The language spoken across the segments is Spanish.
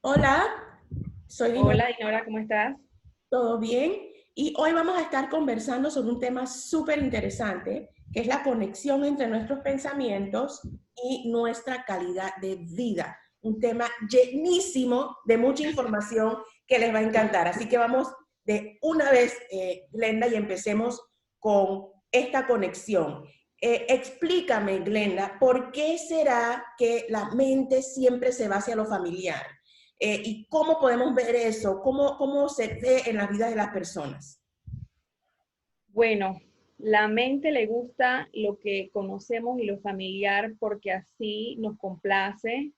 Hola, soy Dinora, Hola, Dinora, ¿cómo estás? ¿todo bien? Y hoy vamos a estar conversando sobre un tema súper interesante, que es la conexión entre nuestros pensamientos y nuestra calidad de vida. Un tema llenísimo de mucha información que les va a encantar. Así que vamos de una vez, Glenda, y empecemos con esta conexión. Explícame, Glenda, ¿por qué será que la mente siempre se va hacia lo familiar? ¿Y cómo podemos ver eso? ¿Cómo se ve en la vida de las personas? Bueno, la mente le gusta lo que conocemos y lo familiar porque así nos complace,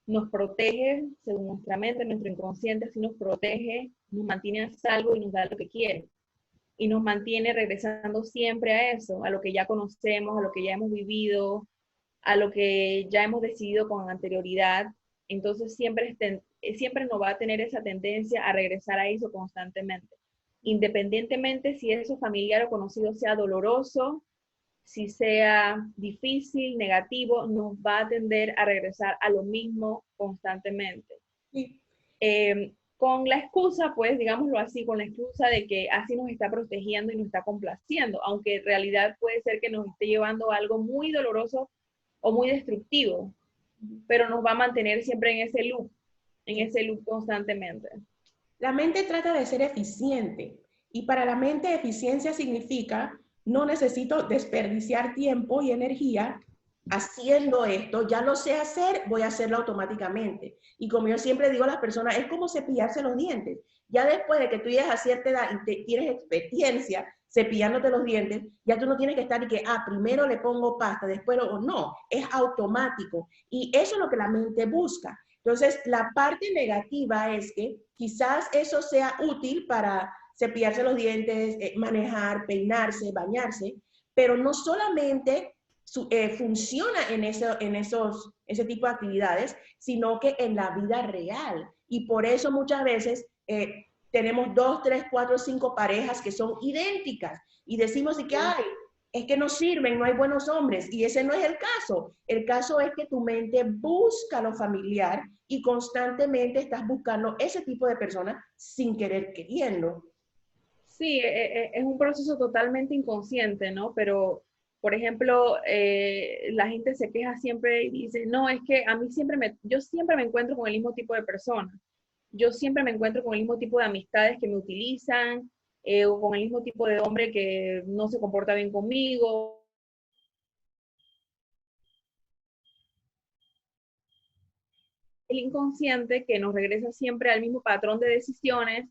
nos protege, según nuestra mente, nuestro inconsciente, así nos protege, nos mantiene a salvo y nos da lo que quiere. Y nos mantiene regresando siempre a eso, a lo que ya conocemos, a lo que ya hemos vivido, a lo que ya hemos decidido con anterioridad. Entonces siempre nos va a tener esa tendencia a regresar a eso constantemente, independientemente si eso familiar o conocido sea doloroso, si sea difícil, negativo, nos va a tender a regresar a lo mismo constantemente. Sí. Con la excusa, pues, digámoslo así, con la excusa de que así nos está protegiendo y nos está complaciendo, aunque en realidad puede ser que nos esté llevando a algo muy doloroso o muy destructivo, pero nos va a mantener siempre en ese loop constantemente. La mente trata de ser eficiente y para la mente eficiencia significa no necesito desperdiciar tiempo y energía haciendo esto, ya lo sé hacer, voy a hacerlo automáticamente. Y como yo siempre digo a las personas, es como cepillarse los dientes. Ya después de que tú llegas a cierta edad y tienes experiencia cepillándote los dientes, ya tú no tienes que estar y que, primero le pongo pasta, después lo, no, es automático. Y eso es lo que la mente busca. Entonces, la parte negativa es que quizás eso sea útil para cepillarse los dientes, manejar, peinarse, bañarse, pero no solamente funciona ese tipo de actividades, sino que en la vida real. Y por eso muchas veces tenemos dos, tres, cuatro, cinco parejas que son idénticas y decimos y que, ay, es que no sirven, no hay buenos hombres. Y ese no es el caso. El caso es que tu mente busca lo familiar y constantemente estás buscando ese tipo de personas sin querer queriendo. Sí, es un proceso totalmente inconsciente, ¿no? Pero, por ejemplo, la gente se queja siempre y dice, no, es que a mí yo siempre me encuentro con el mismo tipo de personas. Yo siempre me encuentro con el mismo tipo de amistades que me utilizan, o con el mismo tipo de hombre que no se comporta bien conmigo. El inconsciente que nos regresa siempre al mismo patrón de decisiones,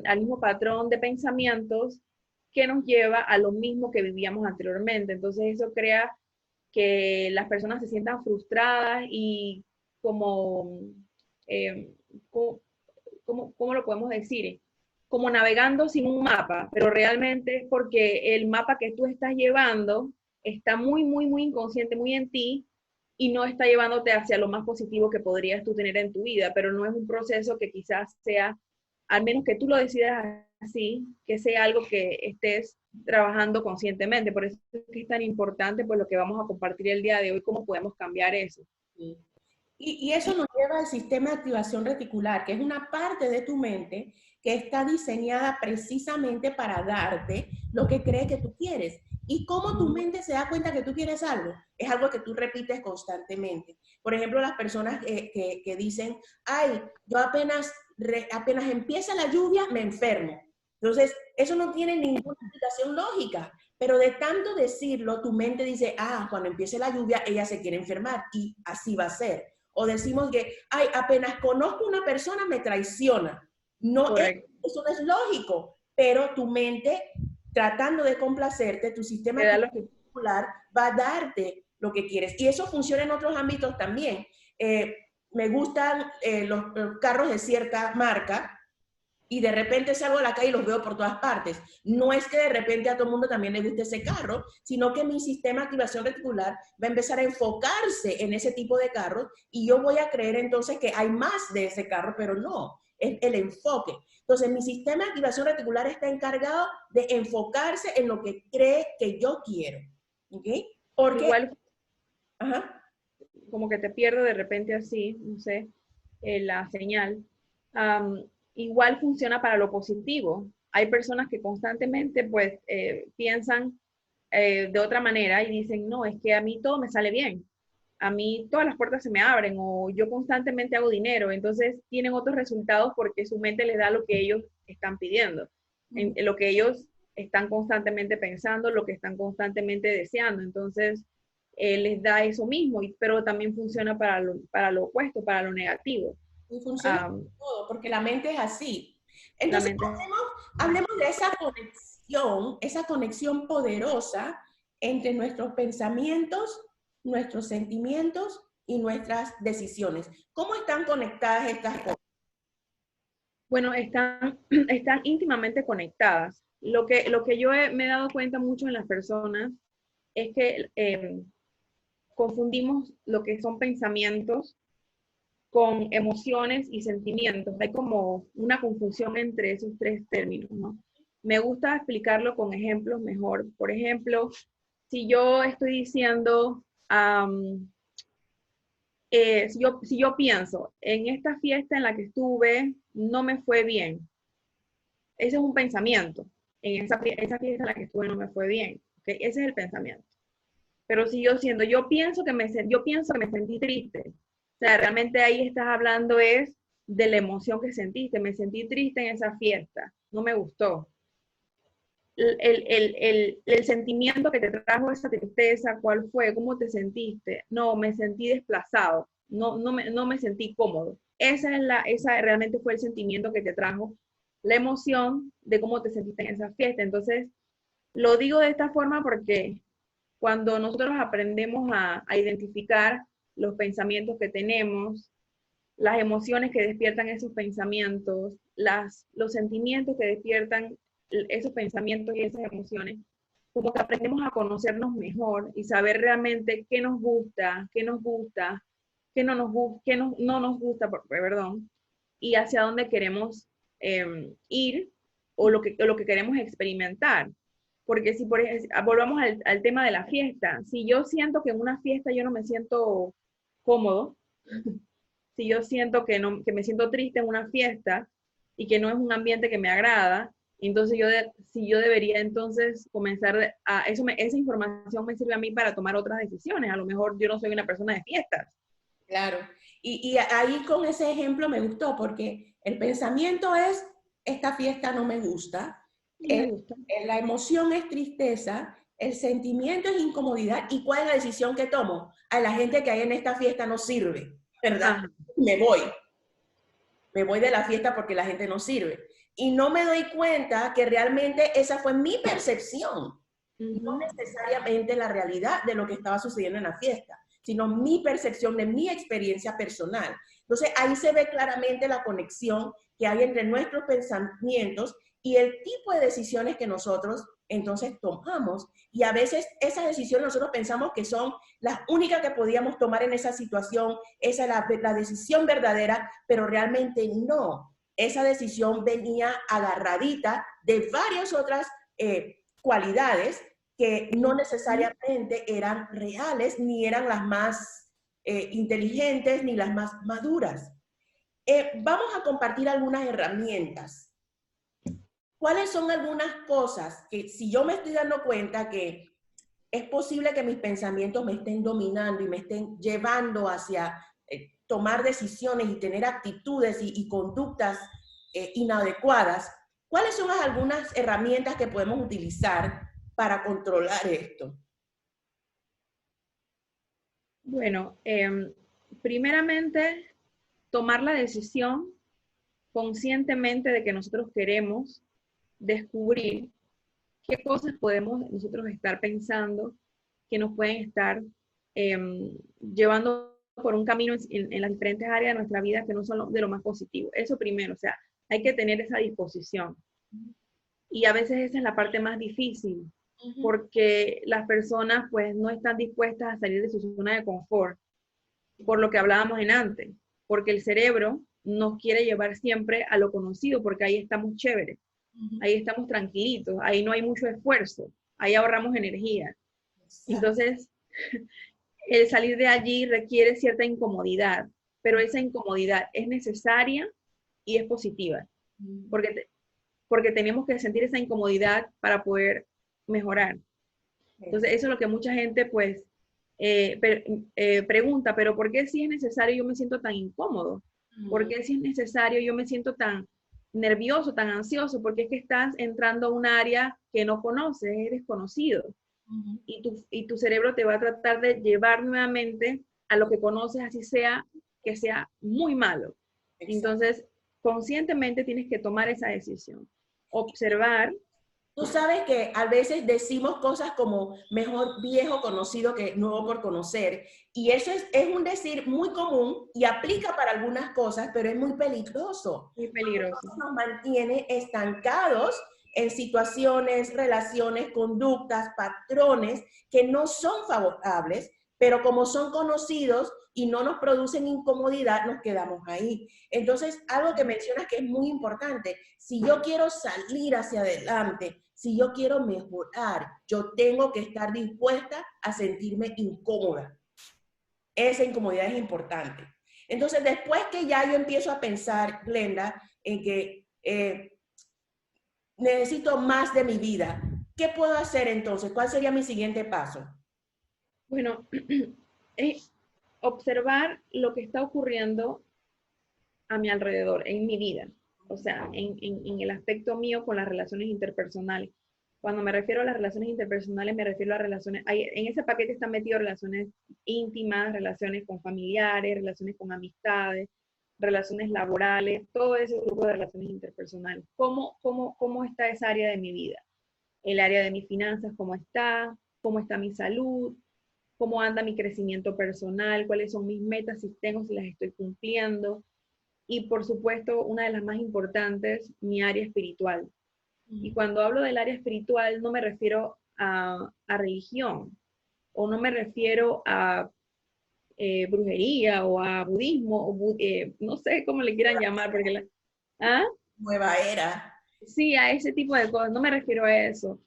al mismo patrón de pensamientos que nos lleva a lo mismo que vivíamos anteriormente. Entonces eso crea que las personas se sientan frustradas y como, eh, como, ¿cómo lo podemos decir? Como navegando sin un mapa, pero realmente es porque el mapa que tú estás llevando está muy, muy, muy inconsciente, muy en ti, y no está llevándote hacia lo más positivo que podrías tú tener en tu vida, pero no es un proceso que quizás sea, al menos que tú lo decidas así, que sea algo que estés trabajando conscientemente. Por eso es que es tan importante pues lo que vamos a compartir el día de hoy, cómo podemos cambiar eso. Y eso nos lleva al sistema de activación reticular, que es una parte de tu mente que está diseñada precisamente para darte lo que cree que tú quieres. ¿Y cómo tu mente se da cuenta que tú quieres algo? Es algo que tú repites constantemente. Por ejemplo, las personas que dicen, ay, yo apenas empieza la lluvia, me enfermo. Entonces, eso no tiene ninguna explicación lógica, pero de tanto decirlo, tu mente dice, cuando empiece la lluvia, ella se quiere enfermar y así va a ser. O decimos que, ay, apenas conozco una persona, me traiciona. No es, Correcto. eso no es lógico, pero tu mente, tratando de complacerte, tu sistema Te da lo que articular va a darte lo que quieres. Y eso funciona en otros ámbitos también. Me gustan los carros de cierta marca, y de repente salgo a la calle y los veo por todas partes. No es que de repente a todo el mundo también le guste ese carro, sino que mi sistema de activación reticular va a empezar a enfocarse en ese tipo de carros y yo voy a creer entonces que hay más de ese carro, pero no, es el enfoque. Entonces mi sistema de activación reticular está encargado de enfocarse en lo que cree que yo quiero. ¿Ok? Porque, igual ajá, como que te pierdo de repente así, no sé. la señal, igual funciona para lo positivo. Hay personas que constantemente pues piensan de otra manera y dicen, no, es que a mí todo me sale bien, a mí todas las puertas se me abren o yo constantemente hago dinero, entonces tienen otros resultados porque su mente les da lo que ellos están pidiendo, en lo que ellos están constantemente pensando, lo que están constantemente deseando, entonces les da eso mismo, pero también funciona para lo opuesto, para lo negativo. Y funciona para todo, porque la mente es así. La Entonces, mente. hablemos de esa conexión poderosa entre nuestros pensamientos, nuestros sentimientos y nuestras decisiones. ¿Cómo están conectadas estas cosas? Bueno, están íntimamente conectadas. Lo que yo me he dado cuenta mucho en las personas es que confundimos lo que son pensamientos con emociones y sentimientos. Hay como una confusión entre esos tres términos, ¿no? Me gusta explicarlo con ejemplos mejor. Por ejemplo, si yo estoy diciendo, si yo pienso, en esta fiesta en la que estuve, no me fue bien. Ese es un pensamiento. En esa fiesta en la que estuve no me fue bien. ¿Okay? Ese es el pensamiento. Pero si yo siento, yo pienso que me sentí triste. O sea, realmente ahí estás hablando es de la emoción que sentiste. Me sentí triste en esa fiesta. No me gustó. El sentimiento que te trajo esa tristeza, ¿cuál fue? ¿Cómo te sentiste? No, me sentí desplazado. No me sentí cómodo. Esa realmente fue el sentimiento que te trajo la emoción de cómo te sentiste en esa fiesta. Entonces, lo digo de esta forma porque cuando nosotros aprendemos a identificar los pensamientos que tenemos, las emociones que despiertan esos pensamientos, los sentimientos que despiertan esos pensamientos y esas emociones, como que aprendemos a conocernos mejor y saber realmente qué nos gusta, qué nos gusta, qué no nos, qué no nos gusta, perdón, y hacia dónde queremos ir o lo que queremos experimentar. Porque si por ejemplo, volvamos al tema de la fiesta, si yo siento que en una fiesta yo no me siento cómodo, si yo siento que me siento triste en una fiesta y que no es un ambiente que me agrada, entonces si yo debería entonces comenzar esa información me sirve a mí para tomar otras decisiones. A lo mejor yo no soy una persona de fiestas. Claro. Y ahí con ese ejemplo me gustó porque el pensamiento es, esta fiesta no me gusta, No me gusta. la emoción es tristeza, el sentimiento es incomodidad. ¿Y cuál es la decisión que tomo? A la gente que hay en esta fiesta no sirve, ¿verdad? Ajá. Me voy. Me voy de la fiesta porque la gente no sirve. Y no me doy cuenta que realmente esa fue mi percepción, no necesariamente la realidad de lo que estaba sucediendo en la fiesta, sino mi percepción de mi experiencia personal. Entonces ahí se ve claramente la conexión que hay entre nuestros pensamientos y el tipo de decisiones que nosotros entonces tomamos. Y a veces esas decisiones nosotros pensamos que son las únicas que podíamos tomar en esa situación, esa es la decisión verdadera, pero realmente no. Esa decisión venía agarradita de varias otras cualidades que no necesariamente eran reales, ni eran las más inteligentes, ni las más maduras. Vamos a compartir algunas herramientas. ¿Cuáles son algunas cosas que si yo me estoy dando cuenta que es posible que mis pensamientos me estén dominando y me estén llevando hacia tomar decisiones y tener actitudes y conductas inadecuadas? ¿Cuáles son algunas herramientas que podemos utilizar para controlar esto? Bueno, primeramente, tomar la decisión conscientemente de que nosotros queremos descubrir qué cosas podemos nosotros estar pensando que nos pueden estar llevando por un camino en las diferentes áreas de nuestra vida que no son de lo más positivo. Eso primero, o sea, hay que tener esa disposición. Y a veces esa es la parte más difícil, porque las personas pues no están dispuestas a salir de su zona de confort, por lo que hablábamos en antes, porque el cerebro nos quiere llevar siempre a lo conocido, porque ahí estamos chéveres, ahí estamos tranquilitos, ahí no hay mucho esfuerzo, ahí ahorramos energía. Entonces, el salir de allí requiere cierta incomodidad, pero esa incomodidad es necesaria y es positiva, porque tenemos que sentir esa incomodidad para poder mejorar. Entonces, eso es lo que mucha gente, pues, pregunta, pero ¿por qué si es necesario yo me siento tan incómodo? ¿Por qué si es necesario yo me siento tan nervioso, tan ansioso? Porque es que estás entrando a un área que no conoces, es desconocido. Y tu cerebro te va a tratar de llevar nuevamente a lo que conoces, así sea que sea muy malo. Exacto. Entonces, conscientemente tienes que tomar esa decisión. Observar. Tú sabes que a veces decimos cosas como mejor viejo conocido que nuevo por conocer. Y eso es un decir muy común y aplica para algunas cosas, pero es muy peligroso. Muy peligroso. Nos mantiene estancados en situaciones, relaciones, conductas, patrones que no son favorables, pero como son conocidos y no nos producen incomodidad, nos quedamos ahí. Entonces, algo que mencionas que es muy importante, si yo quiero salir hacia adelante, si yo quiero mejorar, yo tengo que estar dispuesta a sentirme incómoda. Esa incomodidad es importante. Entonces, después que ya yo empiezo a pensar, Glenda, en que necesito más de mi vida, ¿qué puedo hacer entonces? ¿Cuál sería mi siguiente paso? Bueno, observar lo que está ocurriendo a mi alrededor, en mi vida, o sea, en el aspecto mío con las relaciones interpersonales. Cuando me refiero a las relaciones interpersonales, me refiero a relaciones, en ese paquete están metidas relaciones íntimas, relaciones con familiares, relaciones con amistades, relaciones laborales, todo ese grupo de relaciones interpersonales. ¿Cómo está esa área de mi vida? El área de mis finanzas, cómo está mi salud, cómo anda mi crecimiento personal, cuáles son mis metas, si tengo, si las estoy cumpliendo. Y por supuesto, una de las más importantes, mi área espiritual. Y cuando hablo del área espiritual, no me refiero a religión, o no me refiero a brujería, o a budismo, o no sé cómo le quieran llamar, porque ¿ah? Nueva era. Sí, a ese tipo de cosas, no me refiero a eso.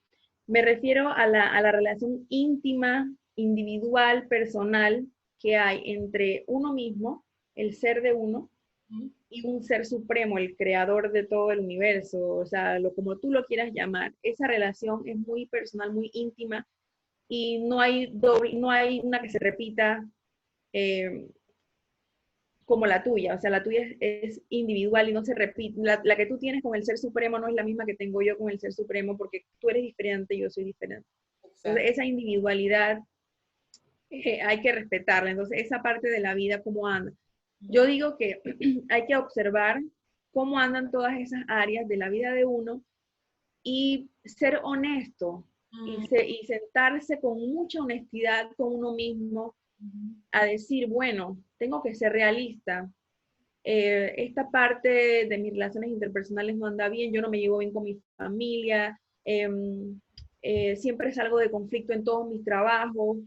Me refiero a la relación íntima, individual, personal que hay entre uno mismo, el ser de uno, y un ser supremo, el creador de todo el universo, o sea, como tú lo quieras llamar. Esa relación es muy personal, muy íntima, y no hay no hay una que se repita eh, como la tuya, o sea, la tuya es individual y no se repite. La que tú tienes con el ser supremo no es la misma que tengo yo con el ser supremo, porque tú eres diferente y yo soy diferente. Entonces, esa individualidad hay que respetarla. Entonces, esa parte de la vida, ¿cómo anda? Yo digo que hay que observar cómo andan todas esas áreas de la vida de uno y ser honesto y sentarse con mucha honestidad con uno mismo a decir, bueno, tengo que ser realista. Esta parte de mis relaciones interpersonales no anda bien, yo no me llevo bien con mi familia, siempre salgo de conflicto en todos mis trabajos.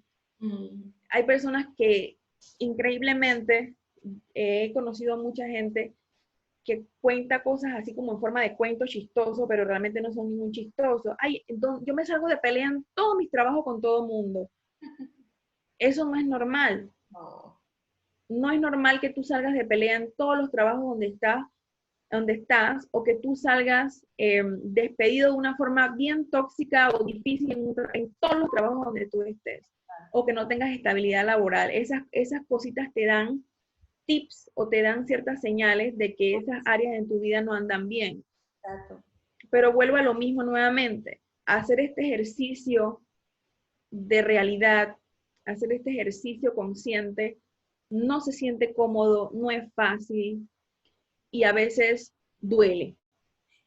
Hay personas que increíblemente he conocido a mucha gente que cuenta cosas así como en forma de cuento chistoso, pero realmente no son ningún chistoso. Ay, entonces, yo me salgo de pelea en todos mis trabajos con todo el mundo. Eso no es normal. No es normal que tú salgas de pelea en todos los trabajos donde estás, o que tú salgas despedido de una forma bien tóxica o difícil en todos los trabajos donde tú estés, o que no tengas estabilidad laboral. Esas cositas te dan tips o te dan ciertas señales de que esas áreas en tu vida no andan bien. Exacto. Pero vuelvo a lo mismo nuevamente, hacer este ejercicio de realidad, hacer este ejercicio consciente, no se siente cómodo, no es fácil y a veces duele.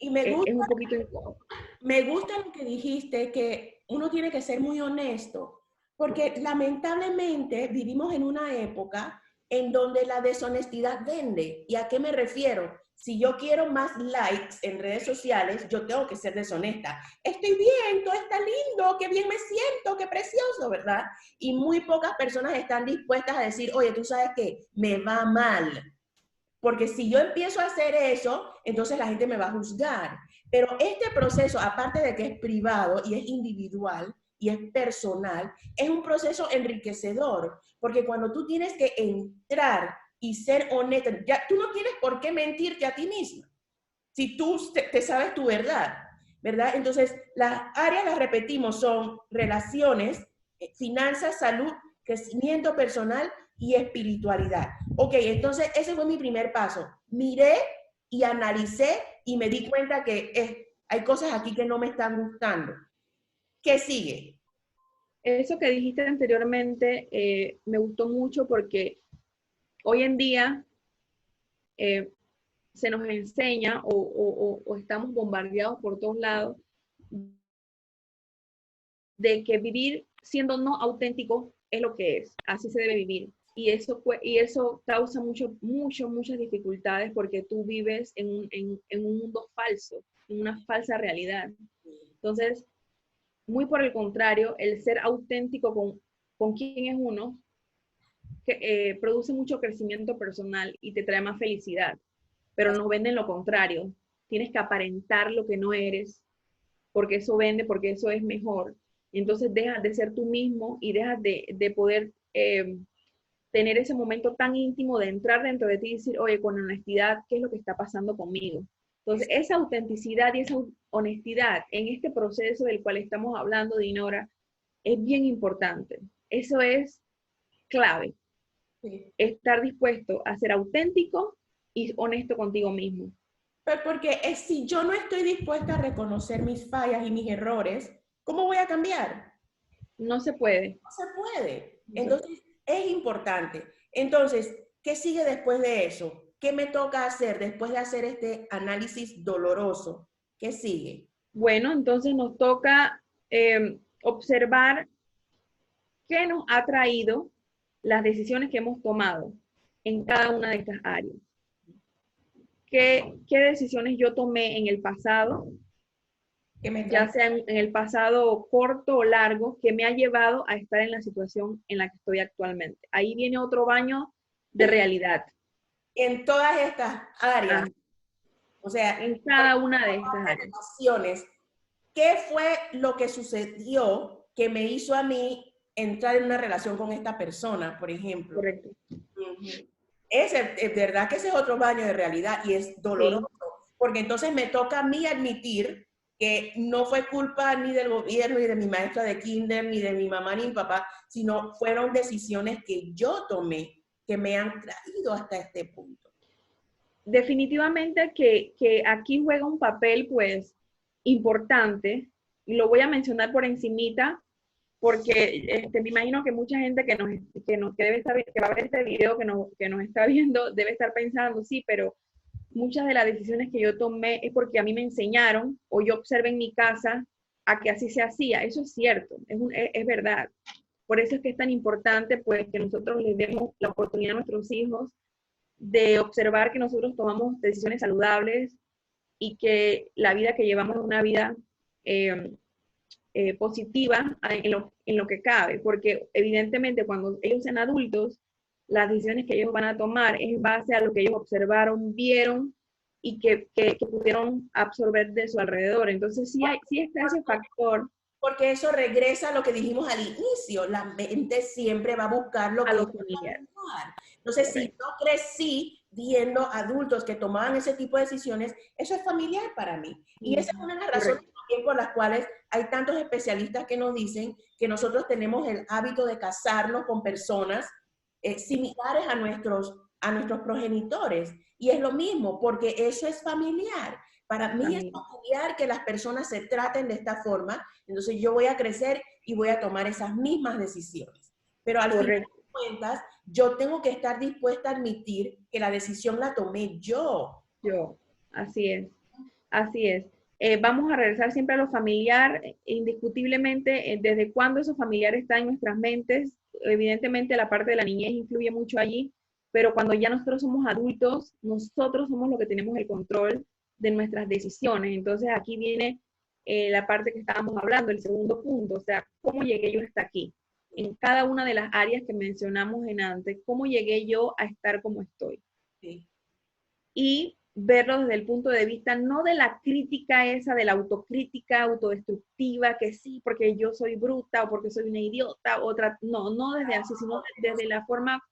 Y me gusta, es un poquito incómodo. me gusta lo que dijiste, que uno tiene que ser muy honesto, porque lamentablemente vivimos en una época en donde la deshonestidad vende. ¿Y a qué me refiero? Si yo quiero más likes en redes sociales, yo tengo que ser deshonesta. Estoy bien, todo está lindo, qué bien me siento, qué precioso, ¿verdad? Y muy pocas personas están dispuestas a decir, oye, tú sabes que me va mal. Porque si yo empiezo a hacer eso, entonces la gente me va a juzgar. Pero este proceso, aparte de que es privado y es individual y es personal, es un proceso enriquecedor. Porque cuando tú tienes que entrar y ser honesta. Ya, tú no tienes por qué mentirte a ti misma si tú te sabes tu verdad, ¿verdad? Entonces, las áreas, las repetimos, son relaciones, finanzas, salud, crecimiento personal y espiritualidad. Ok, entonces ese fue mi primer paso. Miré y analicé y me di cuenta que hay cosas aquí que no me están gustando. ¿Qué sigue? Eso que dijiste anteriormente me gustó mucho porque hoy en día eh, se nos enseña o estamos bombardeados por todos lados de que vivir siendo no auténtico es lo que es, así se debe vivir. Y eso causa muchas dificultades porque tú vives en un mundo falso, en una falsa realidad. Entonces, muy por el contrario, el ser auténtico con quién es uno, produce mucho crecimiento personal y te trae más felicidad, pero nos venden lo contrario. Tienes que aparentar lo que no eres, porque eso vende, porque eso es mejor. Entonces dejas de ser tú mismo y dejas de poder tener ese momento tan íntimo de entrar dentro de ti y decir, oye, con honestidad, ¿qué es lo que está pasando conmigo? Entonces, esa autenticidad y esa honestidad en este proceso del cual estamos hablando, Dinora, es bien importante. Eso es clave. Sí. Estar dispuesto a ser auténtico y honesto contigo mismo. Pero porque si yo no estoy dispuesta a reconocer mis fallas y mis errores, ¿cómo voy a cambiar? No se puede. No se puede. No se puede. Entonces, es importante. Entonces, ¿qué sigue después de eso? ¿Qué me toca hacer después de hacer este análisis doloroso? ¿Qué sigue? Bueno, entonces nos toca observar qué nos ha traído las decisiones que hemos tomado en cada una de estas áreas. ¿Qué decisiones yo tomé en el pasado, ¿Qué me ya trae? sea en el pasado corto o largo, que me ha llevado a estar en la situación en la que estoy actualmente? Ahí viene otro baño de realidad. En todas estas áreas, Ah, o sea, en cada una de estas áreas. relaciones, ¿qué fue lo que sucedió que me hizo a mí entrar en una relación con esta persona, por ejemplo? Correcto. Uh-huh. Es verdad que ese es otro baño de realidad y es doloroso, Sí. porque entonces me toca a mí admitir que no fue culpa ni del gobierno, ni de mi maestra de kinder, ni de mi mamá, ni mi papá, sino fueron decisiones que yo tomé que me han traído hasta este punto. Definitivamente que aquí juega un papel, pues, importante, y lo voy a mencionar por encimita, porque me imagino que mucha gente que debe estar, que va a ver este video, que nos está viendo, debe estar pensando, sí, pero muchas de las decisiones que yo tomé es porque a mí me enseñaron, o yo observé en mi casa, a que así se hacía. Eso es cierto, es verdad. Por eso es que es tan importante, pues, que nosotros les demos la oportunidad a nuestros hijos de observar que nosotros tomamos decisiones saludables y que la vida que llevamos es una vida positiva en lo que cabe, porque evidentemente cuando ellos sean adultos, las decisiones que ellos van a tomar es en base a lo que ellos observaron, vieron y que pudieron absorber de su alrededor. Entonces sí está ese factor Porque eso regresa a lo que dijimos al inicio, la mente siempre va a buscar lo a que es lo familiar. familiar. Entonces, si Correcto. yo crecí viendo adultos que tomaban ese tipo de decisiones, eso es familiar para mí. Y esa es una de las razones Correcto. también por las cuales hay tantos especialistas que nos dicen que nosotros tenemos el hábito de casarnos con personas similares a nuestros progenitores. Y es lo mismo, porque eso es familiar. Para mí es Familiar. familiar que las personas se traten de esta forma, entonces yo voy a crecer y voy a tomar esas mismas decisiones. Pero al final Correcto. de cuentas, yo tengo que estar dispuesta a admitir que la decisión la tomé yo. Yo, así es. Así es. Vamos a regresar siempre a lo familiar, indiscutiblemente, desde cuando eso familiar está en nuestras mentes. Evidentemente la parte de la niñez influye mucho allí, pero cuando ya nosotros somos adultos, nosotros somos los que tenemos el control de nuestras decisiones. Entonces aquí viene la parte que estábamos hablando, el segundo punto, o sea, ¿cómo llegué yo hasta aquí? En cada una de las áreas que mencionamos en antes, ¿cómo llegué yo a estar como estoy? Sí. Y verlo desde el punto de vista no de la crítica esa, de la autocrítica autodestructiva, que sí, porque yo soy bruta o porque soy una idiota, otra, no desde así, sino desde la forma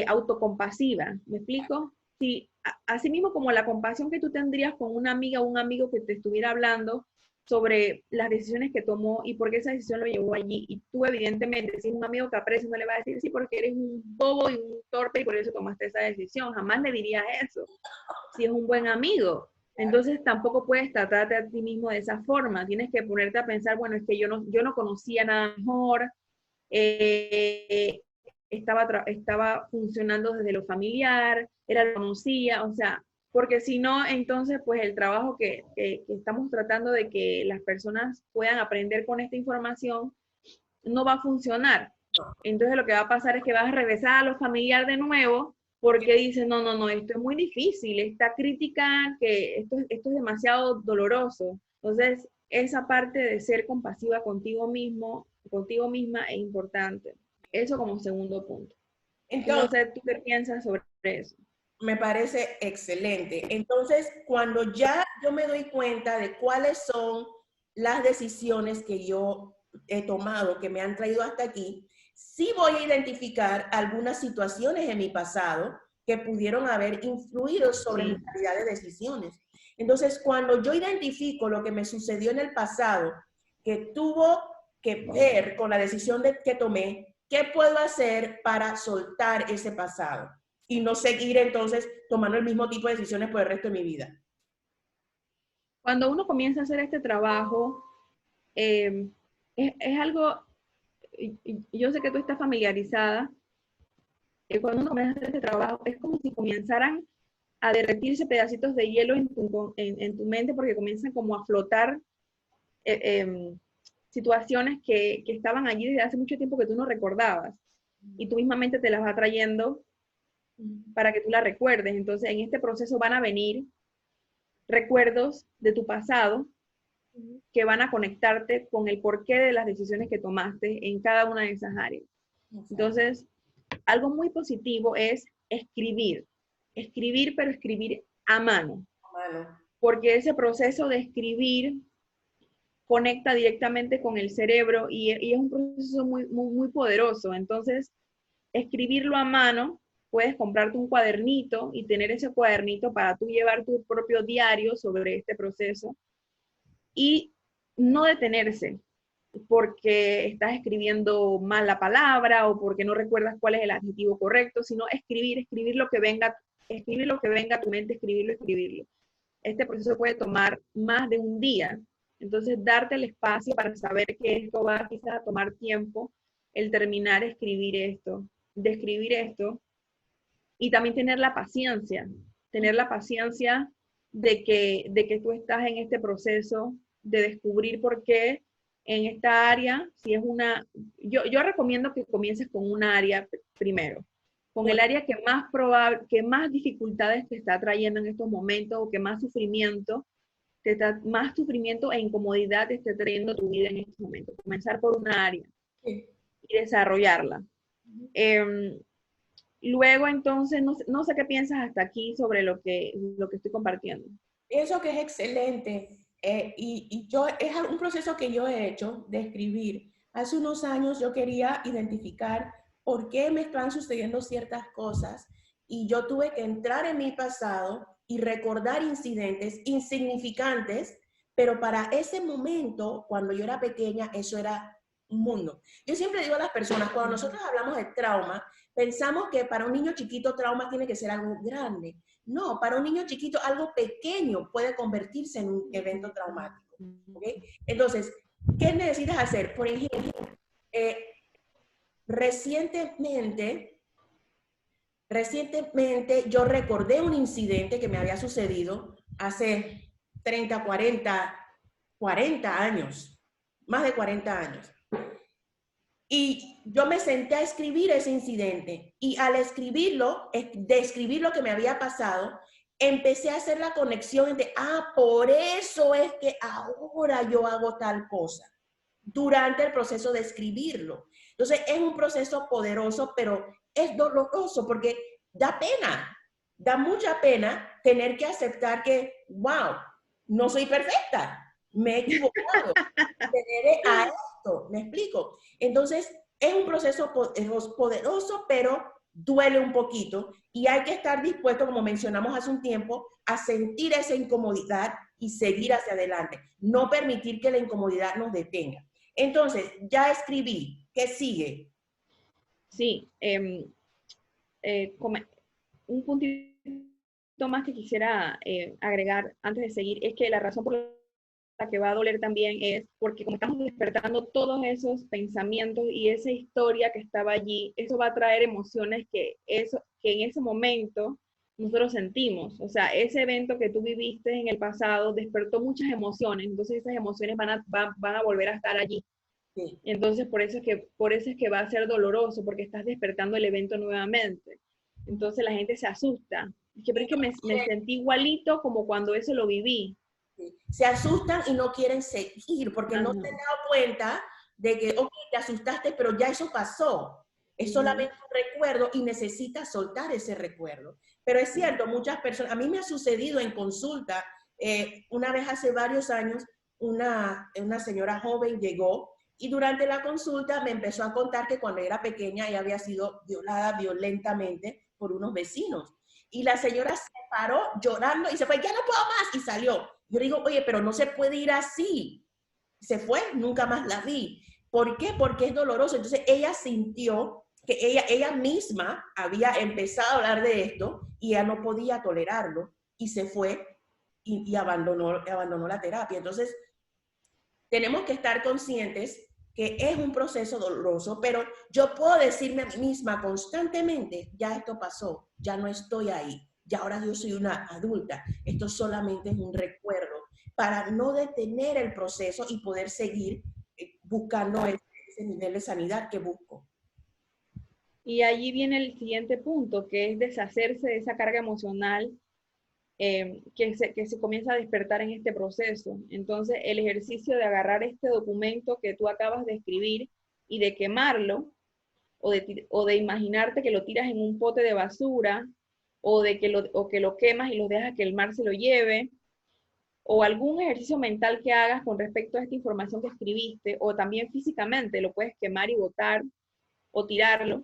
autocompasiva. ¿Me explico? Si, así mismo como la compasión que tú tendrías con una amiga o un amigo que te estuviera hablando sobre las decisiones que tomó y por qué esa decisión lo llevó allí, y tú evidentemente, si es un amigo que aprecia, no le va a decir, sí, porque eres un bobo y un torpe y por eso tomaste esa decisión, jamás le dirías eso, si es un buen amigo. Entonces tampoco puedes tratarte a ti mismo de esa forma, tienes que ponerte a pensar, bueno, es que yo no conocía nada mejor, eh, estaba funcionando desde lo familiar, era lo conocía, o sea, porque si no, entonces, pues el trabajo que estamos tratando de que las personas puedan aprender con esta información no va a funcionar. Entonces lo que va a pasar es que vas a regresar a lo familiar de nuevo porque dices, no, no, no, esto es muy difícil, esta crítica, que esto es demasiado doloroso. Entonces, esa parte de ser compasiva contigo mismo, contigo misma es importante. Eso como segundo punto. No Entonces, sé, ¿tú qué piensas sobre eso? me parece excelente. Entonces, cuando ya yo me doy cuenta de cuáles son las decisiones que yo he tomado, que me han traído hasta aquí, sí voy a identificar algunas situaciones en mi pasado que pudieron haber influido sobre mi calidad de decisiones. Entonces, cuando yo identifico lo que me sucedió en el pasado, que tuvo que ver con la decisión que tomé, ¿qué puedo hacer para soltar ese pasado? Y no seguir entonces tomando el mismo tipo de decisiones por el resto de mi vida. Cuando uno comienza a hacer este trabajo, es algo, yo sé que tú estás familiarizada, cuando uno comienza a hacer este trabajo, es como si comenzaran a derretirse pedacitos de hielo en tu mente porque comienzan como a flotar eh, eh, situaciones que estaban allí desde hace mucho tiempo que tú no recordabas y tú mismamente te las va trayendo para que tú las recuerdes. Entonces, en este proceso van a venir recuerdos de tu pasado que van a conectarte con el porqué de las decisiones que tomaste en cada una de esas áreas. Entonces, algo muy positivo es escribir. Escribir, pero escribir a mano. Porque ese proceso de escribir conecta directamente con el cerebro y es un proceso muy, muy, muy poderoso. Entonces, escribirlo a mano, puedes comprarte un cuadernito y tener ese cuadernito para tú llevar tu propio diario sobre este proceso y no detenerse porque estás escribiendo mal la palabra o porque no recuerdas cuál es el adjetivo correcto, sino escribir escribir lo que venga a tu mente, escribirlo. Este proceso puede tomar más de un día. Entonces, darte el espacio para saber que esto va quizás a tomar tiempo, el terminar de escribir esto, y también tener la paciencia de que tú estás en este proceso de descubrir por qué en esta área, si es yo recomiendo que comiences con una área primero, con el área que más probable, que más dificultades te está trayendo en estos momentos o que más sufrimiento e incomodidad te esté trayendo tu vida en estos momentos. Comenzar por una área y desarrollarla. Luego, entonces, no sé qué piensas hasta aquí sobre lo que estoy compartiendo. Pienso que es excelente y yo es un proceso que yo he hecho de escribir. Hace unos años yo quería identificar por qué me están sucediendo ciertas cosas y yo tuve que entrar en mi pasado y recordar incidentes insignificantes, pero para ese momento, cuando yo era pequeña, eso era un mundo. Yo siempre digo a las personas, cuando nosotros hablamos de trauma, pensamos que para un niño chiquito trauma tiene que ser algo grande. No, para un niño chiquito algo pequeño puede convertirse en un evento traumático. ¿Okay? Entonces, ¿qué necesitas hacer? Por ejemplo, recientemente yo recordé un incidente que me había sucedido hace 30, 40 años, más de 40 años. Y yo me senté a escribir ese incidente y al escribirlo, describir lo que me había pasado, empecé a hacer la conexión de, por eso es que ahora yo hago tal cosa, durante el proceso de escribirlo. Entonces es un proceso poderoso, pero es doloroso porque da pena, da mucha pena tener que aceptar que, wow, no soy perfecta, me he equivocado, se debe a esto, ¿me explico? Entonces, es un proceso poderoso, pero duele un poquito y hay que estar dispuesto, como mencionamos hace un tiempo, a sentir esa incomodidad y seguir hacia adelante. No permitir que la incomodidad nos detenga. Entonces, ya escribí. ¿Qué sigue? Sí, un puntito más que quisiera agregar antes de seguir es que la razón por la que va a doler también es porque como estamos despertando todos esos pensamientos y esa historia que estaba allí, eso va a traer emociones que en ese momento nosotros sentimos. O sea, ese evento que tú viviste en el pasado despertó muchas emociones, entonces esas emociones van a volver a estar allí. Sí. Entonces, por eso es que va a ser doloroso, porque estás despertando el evento nuevamente. Entonces la gente se asusta. Pero es que me sentí igualito como cuando eso lo viví. Se asustan y no quieren seguir porque no se han dado cuenta de que, ok, te asustaste, pero ya eso pasó. Es solamente un recuerdo y necesitas soltar ese recuerdo. Pero es cierto, muchas personas, a mí me ha sucedido en consulta, una vez hace varios años, una señora joven llegó y durante la consulta me empezó a contar que cuando era pequeña ella había sido violada violentamente por unos vecinos. Y la señora se paró llorando y se fue, ya no puedo más, y salió. Yo digo, oye, pero no se puede ir así. Se fue, nunca más la vi. ¿Por qué? Porque es doloroso. Entonces ella sintió que ella misma había empezado a hablar de esto y ella no podía tolerarlo y se fue y abandonó la terapia. Entonces, tenemos que estar conscientes que es un proceso doloroso, pero yo puedo decirme a mí misma constantemente, ya esto pasó, ya no estoy ahí, ya ahora yo soy una adulta, esto solamente es un recuerdo, para no detener el proceso y poder seguir buscando ese nivel de sanidad que busco. Y allí viene el siguiente punto, que es deshacerse de esa carga emocional que se comienza a despertar en este proceso. Entonces, el ejercicio de agarrar este documento que tú acabas de escribir y de quemarlo, o de imaginarte que lo tiras en un pote de basura, o que lo quemas y lo dejas que el mar se lo lleve, o algún ejercicio mental que hagas con respecto a esta información que escribiste, o también físicamente lo puedes quemar y botar o tirarlo,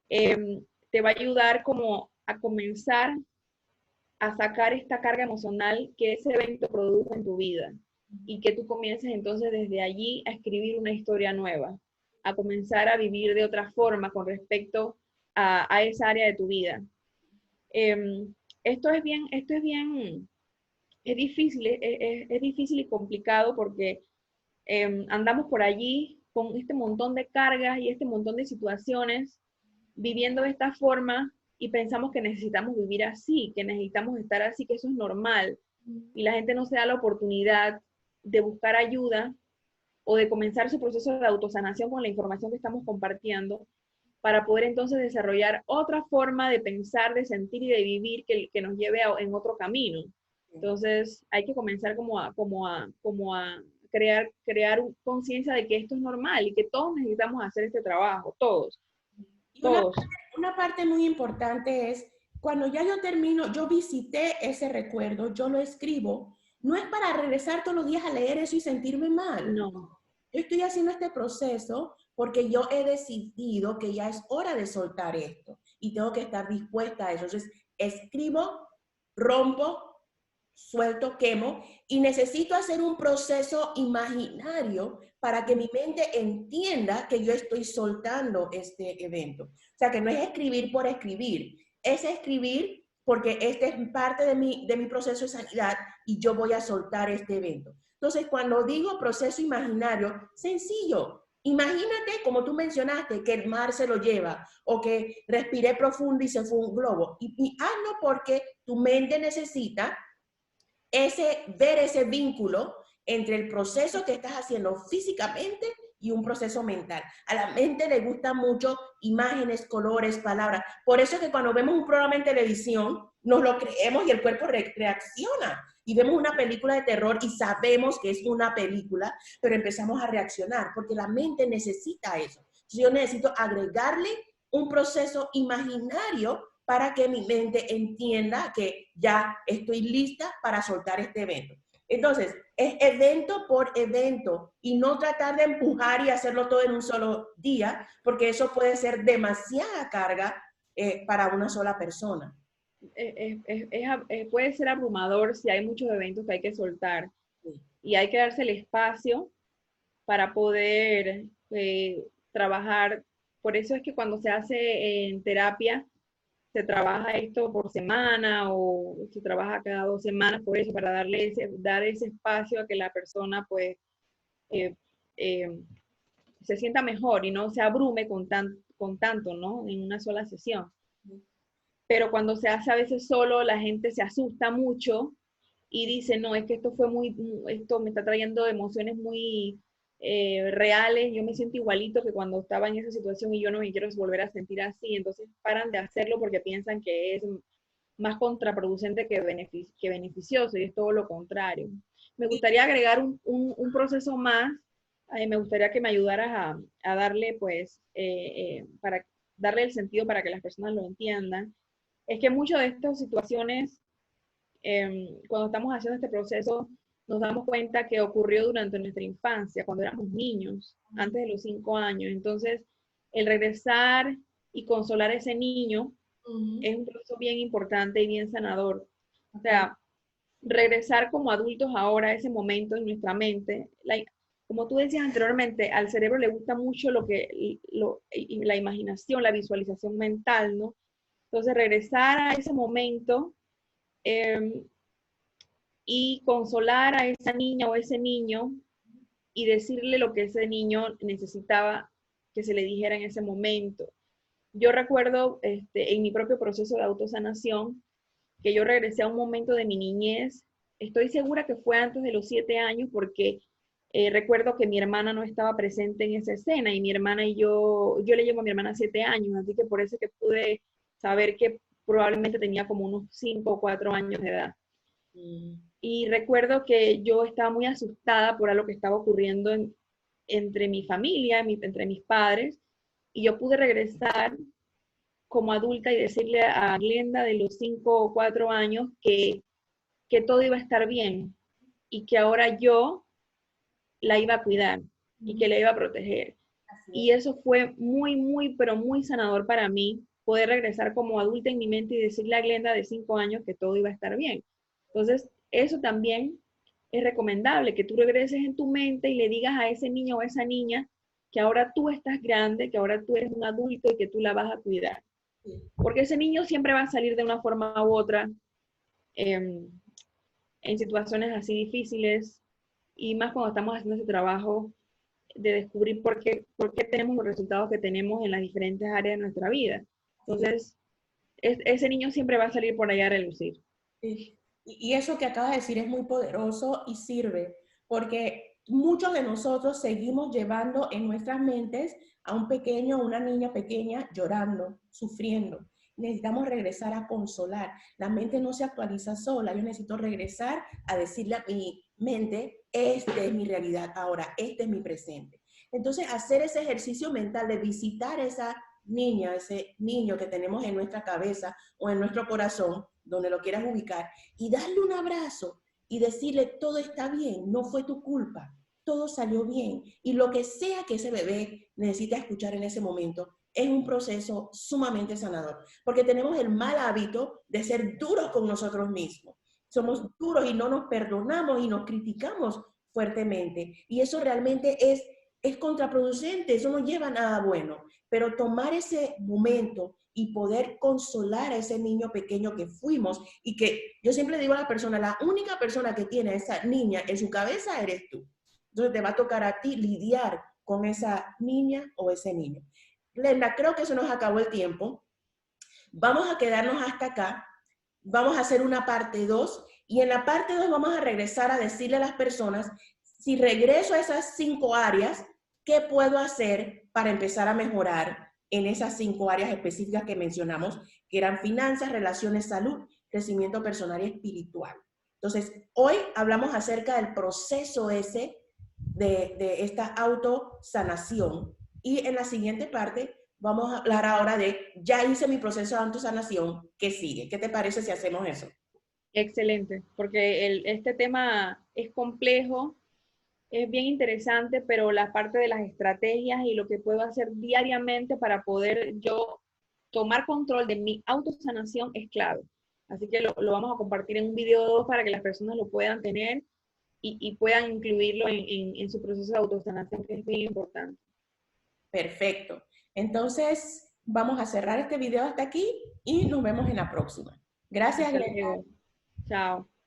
te va a ayudar como a comenzar a sacar esta carga emocional que ese evento produjo en tu vida y que tú comiences entonces desde allí a escribir una historia nueva, a comenzar a vivir de otra forma con respecto a esa área de tu vida. Esto es es difícil y complicado porque andamos por allí con este montón de cargas y este montón de situaciones, viviendo de esta forma y pensamos que necesitamos vivir así, que necesitamos estar así, que eso es normal. Y la gente no se da la oportunidad de buscar ayuda o de comenzar su proceso de autosanación con la información que estamos compartiendo para poder entonces desarrollar otra forma de pensar, de sentir y de vivir que nos lleve en otro camino. Entonces hay que comenzar como a crear conciencia de que esto es normal y que todos necesitamos hacer este trabajo, todos. Y una parte muy importante es, cuando ya yo termino, yo visité ese recuerdo, yo lo escribo, no es para regresar todos los días a leer eso y sentirme mal. No. Yo estoy haciendo este proceso porque yo he decidido que ya es hora de soltar esto y tengo que estar dispuesta a eso. Entonces, escribo, rompo, suelto, quemo y necesito hacer un proceso imaginario para que mi mente entienda que yo estoy soltando este evento. O sea, que no es escribir por escribir, es escribir porque este es parte de mi proceso de sanidad y yo voy a soltar este evento. Entonces, cuando digo proceso imaginario, sencillo. Imagínate, como tú mencionaste, que el mar se lo lleva o que respiré profundo y se fue un globo. Y hazlo porque tu mente necesita ver ese vínculo entre el proceso que estás haciendo físicamente y un proceso mental. A la mente le gustan mucho imágenes, colores, palabras. Por eso es que cuando vemos un programa en televisión, nos lo creemos y el cuerpo reacciona. Y vemos una película de terror y sabemos que es una película, pero empezamos a reaccionar porque la mente necesita eso. Yo necesito agregarle un proceso imaginario para que mi mente entienda que ya estoy lista para soltar este evento. Entonces, es evento por evento y no tratar de empujar y hacerlo todo en un solo día, porque eso puede ser demasiada carga para una sola persona. Puede ser abrumador si hay muchos eventos que hay que soltar Sí. y hay que darse el espacio para poder trabajar. Por eso es que cuando se hace en terapia, se trabaja esto por semana o se trabaja cada 2 semanas, por eso, para dar ese espacio a que la persona pues eh, eh, se sienta mejor y no se abrume con tanto, ¿no? En una sola sesión. Pero cuando se hace a veces solo, la gente se asusta mucho y dice, no, es que esto me está trayendo emociones muy reales, yo me siento igualito que cuando estaba en esa situación y yo no me quiero volver a sentir así, entonces paran de hacerlo porque piensan que es más contraproducente que beneficioso, y es todo lo contrario. Me gustaría agregar un proceso más, me gustaría que me ayudaras a darle, pues, para darle el sentido para que las personas lo entiendan. Es que muchas de estas situaciones, cuando estamos haciendo este proceso, nos damos cuenta que ocurrió durante nuestra infancia, cuando éramos niños, antes de los 5 años. Entonces, el regresar y consolar a ese niño es un proceso bien importante y bien sanador. O sea, regresar como adultos ahora a ese momento en nuestra mente, como tú decías anteriormente, al cerebro le gusta mucho la imaginación, la visualización mental, ¿no? Entonces, regresar a ese momento eh, y consolar a esa niña o ese niño y decirle lo que ese niño necesitaba que se le dijera en ese momento. Yo recuerdo en mi propio proceso de autosanación que yo regresé a un momento de mi niñez. Estoy segura que fue antes de los 7 años porque recuerdo que mi hermana no estaba presente en esa escena y mi hermana y yo le llevo a mi hermana 7 años, así que por eso que pude saber que probablemente tenía como unos 5 o 4 años de edad. Y recuerdo que yo estaba muy asustada por algo que estaba ocurriendo entre mi familia, entre mis padres, y yo pude regresar como adulta y decirle a Glenda de los 5 o 4 años que todo iba a estar bien y que ahora yo la iba a cuidar y que la iba a proteger. Y eso fue muy, muy, pero muy sanador para mí, poder regresar como adulta en mi mente y decirle a Glenda de 5 años que todo iba a estar bien. Entonces, eso también es recomendable, que tú regreses en tu mente y le digas a ese niño o a esa niña que ahora tú estás grande, que ahora tú eres un adulto y que tú la vas a cuidar. Porque ese niño siempre va a salir de una forma u otra eh, en situaciones así difíciles, y más cuando estamos haciendo ese trabajo de descubrir por qué tenemos los resultados que tenemos en las diferentes áreas de nuestra vida. Entonces, ese niño siempre va a salir por allá a relucir. Sí. Y eso que acabas de decir es muy poderoso y sirve, porque muchos de nosotros seguimos llevando en nuestras mentes a un pequeño o una niña pequeña llorando, sufriendo. Necesitamos regresar a consolar. La mente no se actualiza sola. Yo necesito regresar a decirle a mi mente, esta es mi realidad ahora, este es mi presente. Entonces, hacer ese ejercicio mental de visitar esa niña, ese niño que tenemos en nuestra cabeza o en nuestro corazón, donde lo quieras ubicar, y darle un abrazo y decirle, todo está bien, no fue tu culpa, todo salió bien. Y lo que sea que ese bebé necesita escuchar en ese momento, es un proceso sumamente sanador, porque tenemos el mal hábito de ser duros con nosotros mismos. Somos duros y no nos perdonamos y nos criticamos fuertemente. Y eso realmente es contraproducente, eso no lleva a nada bueno. Pero tomar ese momento y poder consolar a ese niño pequeño que fuimos, y que yo siempre digo a la persona, la única persona que tiene a esa niña en su cabeza eres tú. Entonces te va a tocar a ti lidiar con esa niña o ese niño. Glenda, creo que se nos acabó el tiempo. Vamos a quedarnos hasta acá. Vamos a hacer una parte 2 y en la parte 2 vamos a regresar a decirle a las personas, si regreso a esas 5 áreas, ¿qué puedo hacer para empezar a mejorar en esas 5 áreas específicas que mencionamos, que eran finanzas, relaciones, salud, crecimiento personal y espiritual? Entonces, hoy hablamos acerca del proceso ese de esta autosanación, y en la siguiente parte vamos a hablar ahora de, ya hice mi proceso de autosanación, ¿qué sigue? ¿Qué te parece si hacemos eso? Excelente, porque este tema es complejo, es bien interesante, pero la parte de las estrategias y lo que puedo hacer diariamente para poder yo tomar control de mi autosanación es clave. Así que lo vamos a compartir en un video 2 para que las personas lo puedan tener y puedan incluirlo en su proceso de autosanación, que es bien importante. Perfecto. Entonces, vamos a cerrar este video hasta aquí y nos vemos en la próxima. Gracias, Hasta Glenda. luego. Chao.